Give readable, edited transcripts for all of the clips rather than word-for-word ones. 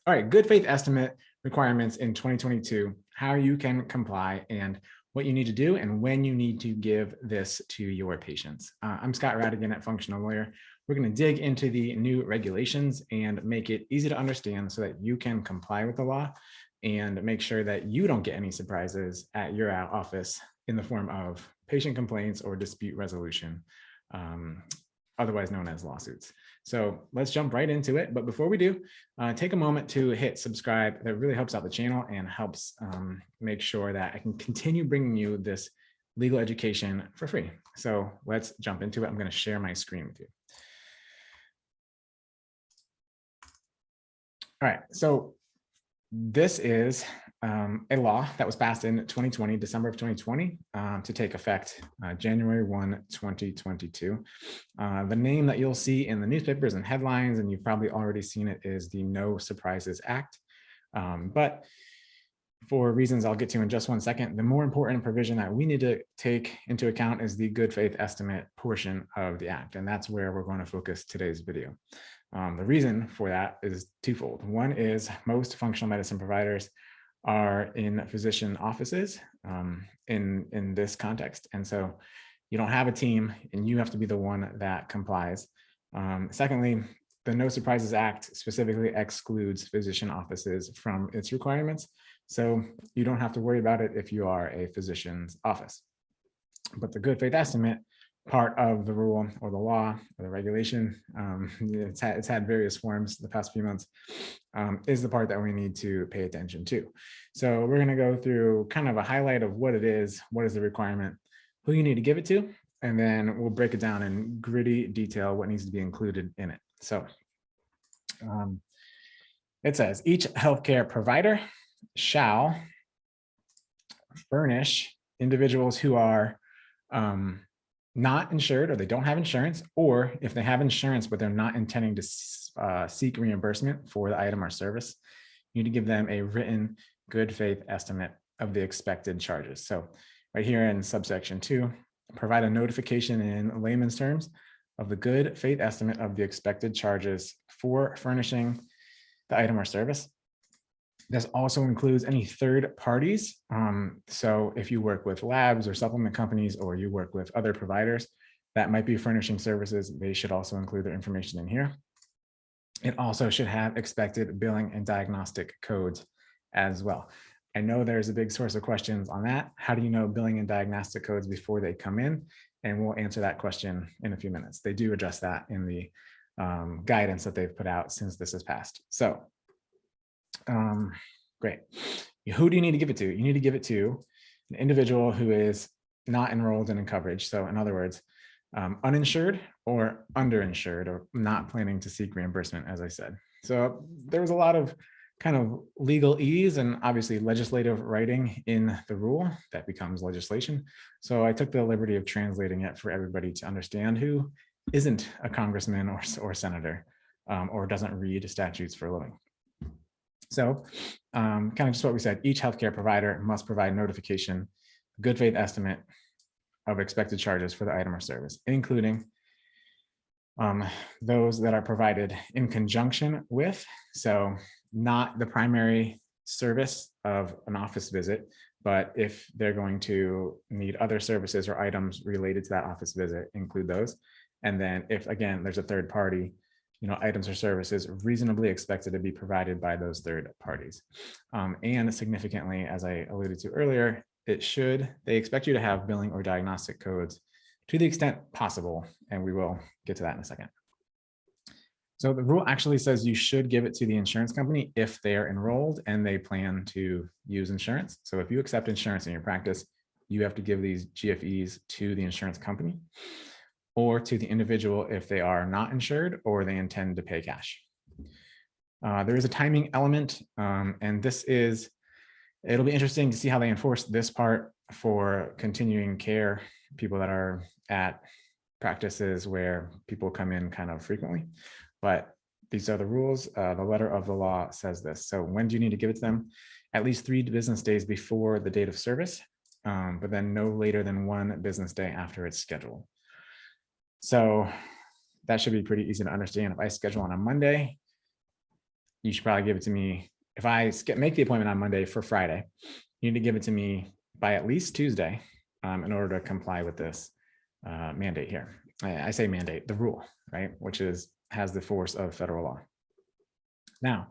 All right, good faith estimate requirements in 2022, how you can comply and what you need to do and when you need to give this to your patients. I'm Scott Radigan at Functional Lawyer. We're going to dig into the new regulations and make it easy to understand so that you can comply with the law and make sure that you don't get any surprises at your office in the form of patient complaints or dispute resolution, otherwise known as lawsuits. So let's jump right into it. But before we do, take a moment to hit subscribe. That really helps out the channel and helps make sure that I can continue bringing you this legal education for free. So let's jump into it. I'm going to share my screen with you. All right, so this is a law that was passed in 2020, December of 2020, to take effect January 1, 2022. The name that you'll see in the newspapers and headlines, and you've probably already seen it, is the No Surprises Act. But for reasons I'll get to in just one second, the more important provision that we need to take into account is the good faith estimate portion of the act. And that's where we're going to focus today's video. The reason for that is twofold. One is most functional medicine providers are in physician offices in this context. And so you don't have a team and you have to be the one that complies. Secondly, the No Surprises Act specifically excludes physician offices from its requirements. So you don't have to worry about it if you are a physician's office. But the good faith estimate part of the rule or the law or the regulation, it's had various forms the past few months, is the part that we need to pay attention to. So we're going to go through kind of a highlight of what it is the requirement, who you need to give it to, and then we'll break it down in gritty detail what needs to be included in it. So it says each healthcare provider shall furnish individuals who are not insured, or they don't have insurance, or if they have insurance but they're not intending to seek reimbursement for the item or service, you need to give them a written good faith estimate of the expected charges. So right here in subsection 2, provide a notification in layman's terms of the good faith estimate of the expected charges for furnishing the item or service. This also includes any third parties. So if you work with labs or supplement companies, or you work with other providers that might be furnishing services, they should also include their information in here. It also should have expected billing and diagnostic codes as well. I know there's a big source of questions on that. How do you know billing and diagnostic codes before they come in? And we'll answer that question in a few minutes. They do address that in the guidance that they've put out since this has passed. So great. Who do you need to give it to? You need to give it to an individual who is not enrolled in coverage. So in other words, uninsured or underinsured, or not planning to seek reimbursement, as I said. So there was a lot of kind of legalese and obviously legislative writing in the rule that becomes legislation. So I took the liberty of translating it for everybody to understand who isn't a congressman or senator, or doesn't read statutes for a living. So kind of just what we said, each healthcare provider must provide notification, good faith estimate of expected charges for the item or service, including those that are provided in conjunction with, so not the primary service of an office visit, but if they're going to need other services or items related to that office visit, include those. And then if, again, there's a third party, items or services reasonably expected to be provided by those third parties. And significantly, as I alluded to earlier, they expect you to have billing or diagnostic codes to the extent possible, and we will get to that in a second. So the rule actually says you should give it to the insurance company if they are enrolled and they plan to use insurance. So if you accept insurance in your practice, you have to give these GFEs to the insurance company, or to the individual if they are not insured or they intend to pay cash. There is a timing element, and it'll be interesting to see how they enforce this part for continuing care, people that are at practices where people come in kind of frequently. But these are the rules. The letter of the law says this. So when do you need to give it to them? At least 3 business days before the date of service, but then no later than 1 business day after it's scheduled. So that should be pretty easy to understand. If I schedule on a Monday, you should probably give it to me. If I make the appointment on Monday for Friday, you need to give it to me by at least Tuesday in order to comply with this mandate here. I say mandate, the rule, right? Which has the force of federal law. Now,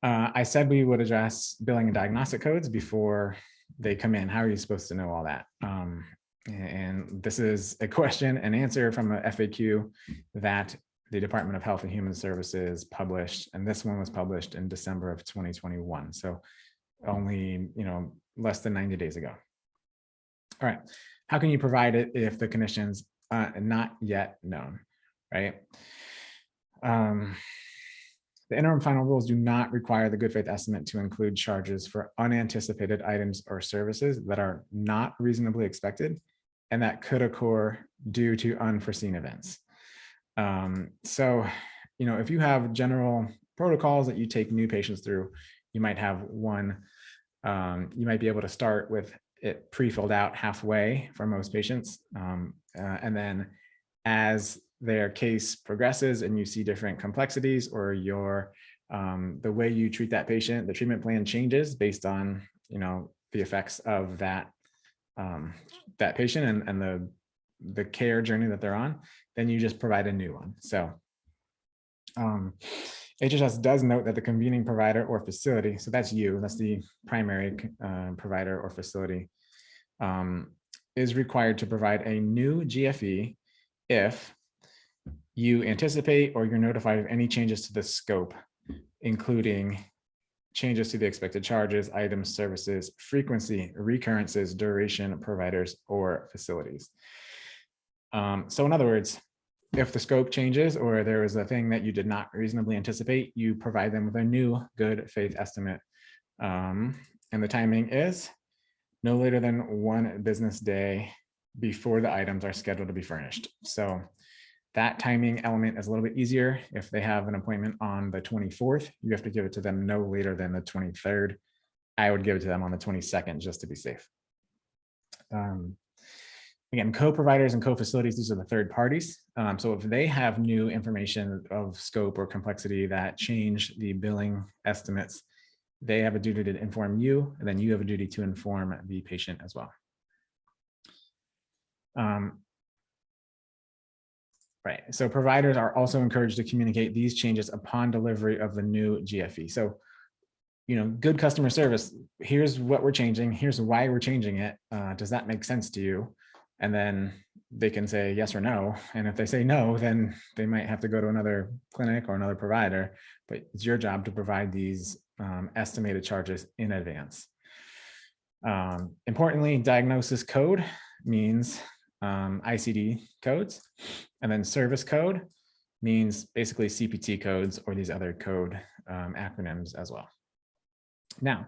I said we would address billing and diagnostic codes before they come in. How are you supposed to know all that? And this is a question and answer from a FAQ that the Department of Health and Human Services published, and this one was published in December of 2021. So only, less than 90 days ago. All right, how can you provide it if the condition's not yet known, right? The interim final rules do not require the good faith estimate to include charges for unanticipated items or services that are not reasonably expected and that could occur due to unforeseen events. So, if you have general protocols that you take new patients through, you might have one, you might be able to start with it pre-filled out halfway for most patients. And then as their case progresses and you see different complexities or the way you treat that patient, the treatment plan changes based on, the effects of that patient and the care journey that they're on, then you just provide a new one. So HHS does note that the convening provider or facility, so that's the primary provider or facility, is required to provide a new GFE if you anticipate or you're notified of any changes to the scope, including changes to the expected charges, items, services, frequency, recurrences, duration, providers, or facilities. So in other words, if the scope changes or there is a thing that you did not reasonably anticipate, you provide them with a new good faith estimate. And the timing is no later than 1 business day before the items are scheduled to be furnished. So that timing element is a little bit easier. If they have an appointment on the 24th, you have to give it to them no later than the 23rd. I would give it to them on the 22nd just to be safe. Again, co-providers and co-facilities, these are the third parties. So if they have new information of scope or complexity that change the billing estimates, they have a duty to inform you, and then you have a duty to inform the patient as well. Right, so providers are also encouraged to communicate these changes upon delivery of the new GFE. So, good customer service, here's what we're changing, here's why we're changing it. Does that make sense to you? And then they can say yes or no. And if they say no, then they might have to go to another clinic or another provider, but it's your job to provide these estimated charges in advance. Importantly, diagnosis code means ICD codes, and then service code means basically CPT codes or these other code acronyms as well. Now,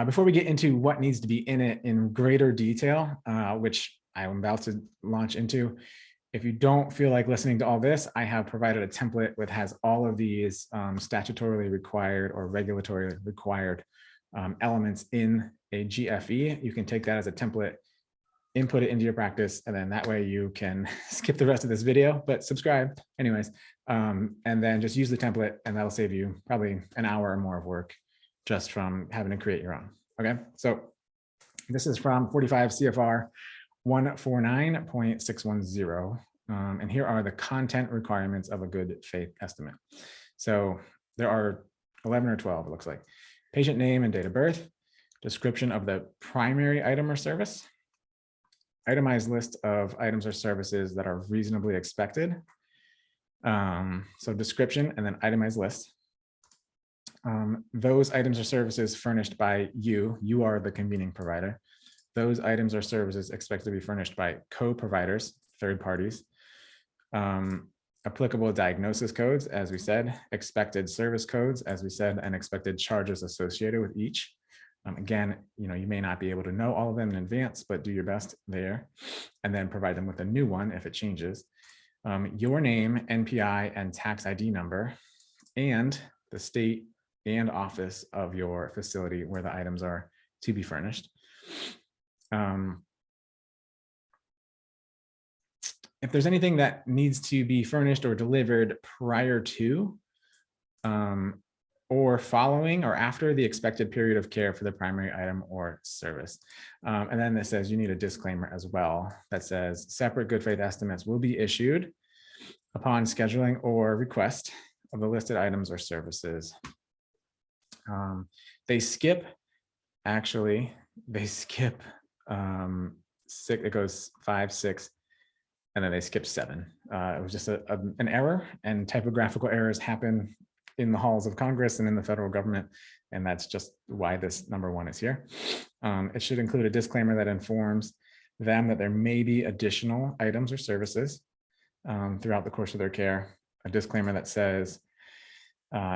before we get into what needs to be in it in greater detail, which I'm about to launch into, if you don't feel like listening to all this, I have provided a template that has all of these statutorily required or regulatory required elements in a GFE. You can take that as a template, input it into your practice, and then that way you can skip the rest of this video, but subscribe anyways. And then just use the template, and that'll save you probably an hour or more of work just from having to create your own. Okay, so this is from 45 CFR 149.610. And here are the content requirements of a good faith estimate. So there are 11 or 12, it looks like. Patient name and date of birth, description of the primary item or service, itemized list of items or services that are reasonably expected. So description and then itemized list. Those items or services furnished by you are the convening provider. Those items or services expected to be furnished by co-providers, third parties. Applicable diagnosis codes, as we said, expected service codes, as we said, and expected charges associated with each. Again, you may not be able to know all of them in advance, but do your best there, and then provide them with a new one if it changes. Your name, NPI, and tax ID number, and the state and office of your facility where the items are to be furnished. If there's anything that needs to be furnished or delivered prior to, or following or after the expected period of care for the primary item or service. And then it says you need a disclaimer as well that says separate good faith estimates will be issued upon scheduling or request of the listed items or services. They skip, it goes 5, 6, and then they skip 7. It was just an error, and typographical errors happen in the halls of Congress and in the federal government, and that's just why this number 1 is here. It should include a disclaimer that informs them that there may be additional items or services throughout the course of their care, a disclaimer that says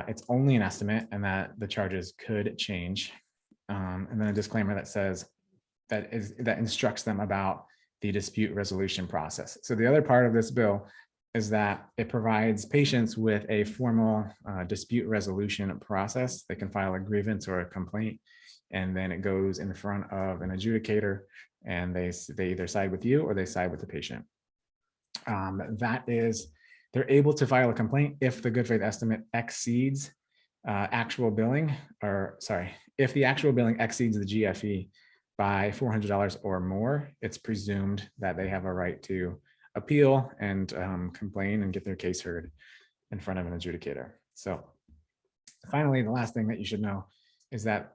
it's only an estimate and that the charges could change, and then a disclaimer that says that instructs them about the dispute resolution process. So the other part of this bill is that it provides patients with a formal dispute resolution process. They can file a grievance or a complaint, and then it goes in front of an adjudicator, and they either side with you or they side with the patient. They're able to file a complaint if the good faith estimate exceeds actual billing, if the actual billing exceeds the GFE by $400 or more, it's presumed that they have a right to appeal and complain and get their case heard in front of an adjudicator. So finally, the last thing that you should know is that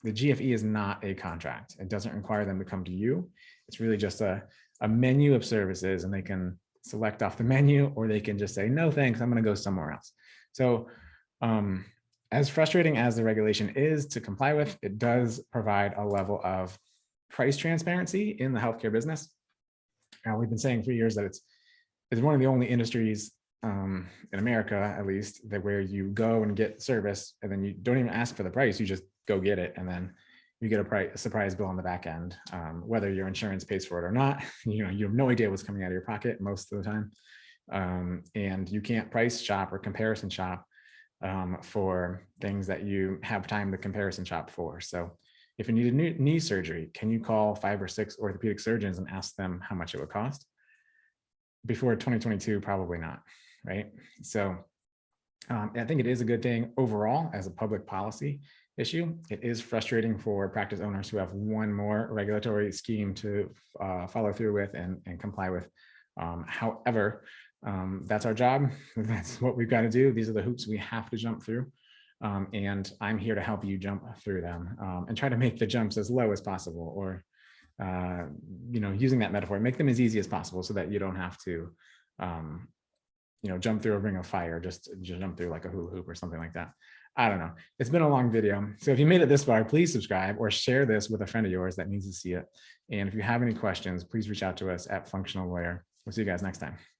the GFE is not a contract. It doesn't require them to come to you. It's really just a menu of services, and they can select off the menu, or they can just say, no, thanks, I'm going to go somewhere else. So as frustrating as the regulation is to comply with, it does provide a level of price transparency in the healthcare business. We've been saying for years that it's one of the only industries in America, at least, that where you go and get service and then you don't even ask for the price, you just go get it, and then you get a surprise bill on the back end, whether your insurance pays for it or not. You have no idea what's coming out of your pocket most of the time, and you can't price shop or comparison shop for things that you have time to comparison shop for. So if you need a knee surgery, can you call 5 or 6 orthopedic surgeons and ask them how much it would cost? Before 2022, probably not, right? So I think it is a good thing overall as a public policy issue. It is frustrating for practice owners who have one more regulatory scheme to follow through with and comply with. However, that's our job. That's what we've got to do. These are the hoops we have to jump through. And I'm here to help you jump through them and try to make the jumps as low as possible, or, using that metaphor, make them as easy as possible so that you don't have to, jump through a ring of fire, just jump through like a hula hoop or something like that. I don't know. It's been a long video. So if you made it this far, please subscribe or share this with a friend of yours that needs to see it. And if you have any questions, please reach out to us at Functional Lawyer. We'll see you guys next time.